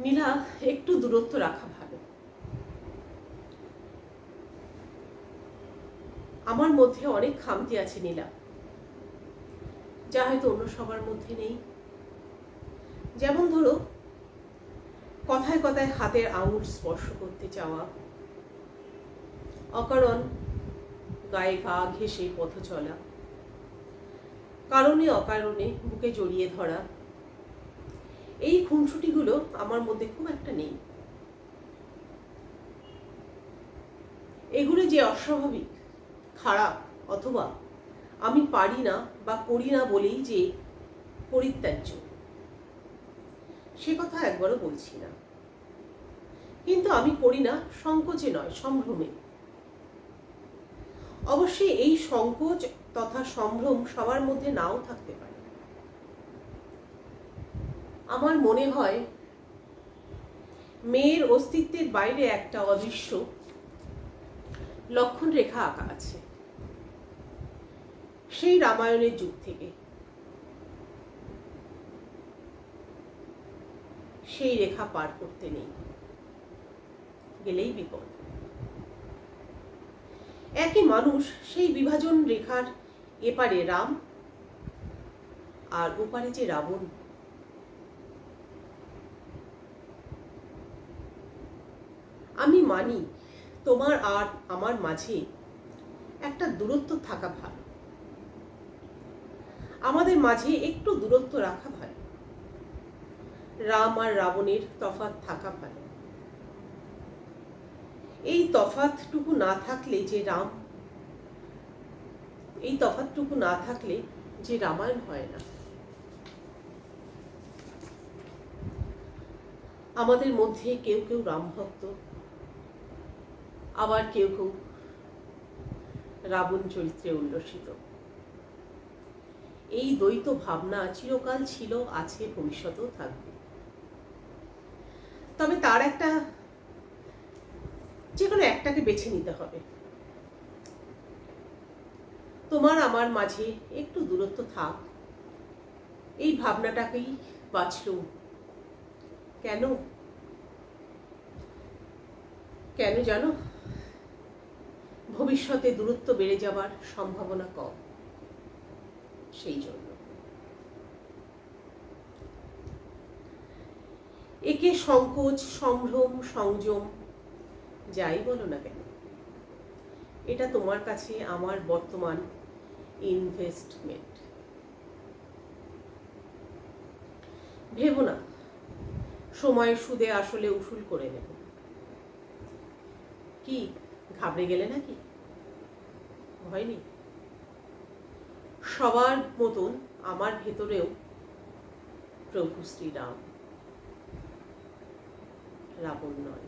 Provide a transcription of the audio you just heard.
নীলা, একটু দূরত্ব রাখা ভালো। আমার মধ্যে অনেক খামতি আছে নীলা, যা হয়তো অন্য সবার মধ্যে নেই। যেমন ধরো, কথায় কথায় হাতের আঙুল স্পর্শ করতে চাওয়া, অকারণ গায়ে গা ঘেঁষে পথ চলা, কারণে অকারণে বুকে জড়িয়ে ধরা, এই খুনসুটিগুলো আমার মধ্যে খুব একটা নেই। এগুলো যে অস্বাভাবিক, খারাপ, অথবা আমি পারি না বা করি না বলেই যে পরিত্যাজ্য, সে কথা একবারও বলছি না। কিন্তু আমি করি না সংকোচে নয়, সম্ভ্রমে। অবশ্যই এই সংকোচ তথা সম্ভ্রম সবার মধ্যে নাও থাকতে পারে। আমার মনে হয় মেয়ের অস্তিত্বের বাইরে একটা অদৃশ্য লক্ষণ রেখা আঁকা আছে, সেই রামায়ণের যুগ থেকে। সেই রেখা পার করতে নেই, গেলেই বিপদ। একই মানুষ, সেই বিভাজন রেখার এপারে রাম আর ওপারে যে রাবণ। আমি মানি তোমার আর আমার মাঝে একটা দূরত্ব থাকা ভালো, আমাদের মাঝে একটু দূরত্ব রাখা ভালো, রাম আর রাবণের তফাৎ থাকা ভালো। এই তফাৎটুকু না থাকলে যে এই তফাৎটুকু না থাকলে যে রামায়ণ হয় না। আমাদের মধ্যে কেউ কেউ রাম ভক্ত, আবার কেউ কেউ রাবণ চরিত্রে উল্লসিত। এই দ্বৈত ভাবনা চিরকাল ছিল, আছে, ভবিষ্যতেও থাকবে। তবে তার যে কোনো একটাকে বেছে নিতে হবে। তোমার আমার মাঝে একটু দূরত্ব থাক, এই ভাবনাটাকেই বাঁচলুম। কেন জানো? ভবিষ্যতে দূরত্ব বেড়ে যাবার সম্ভাবনা কম, সেই জন্য। একে সংকোচ, সম্ভ্রম, সংযম যাই বলো না কেন, এটা তোমার কাছে আমার বর্তমান ইনভেস্টমেন্ট। ভেবো না সময় সুদে আসলে উসুল করে নেব। কি ঘাবড়ে গেলে নাকি? ভয় নেই। সবার মতন আমার ভেতরেও প্রভু শ্রীরাম, রাবণ নয়।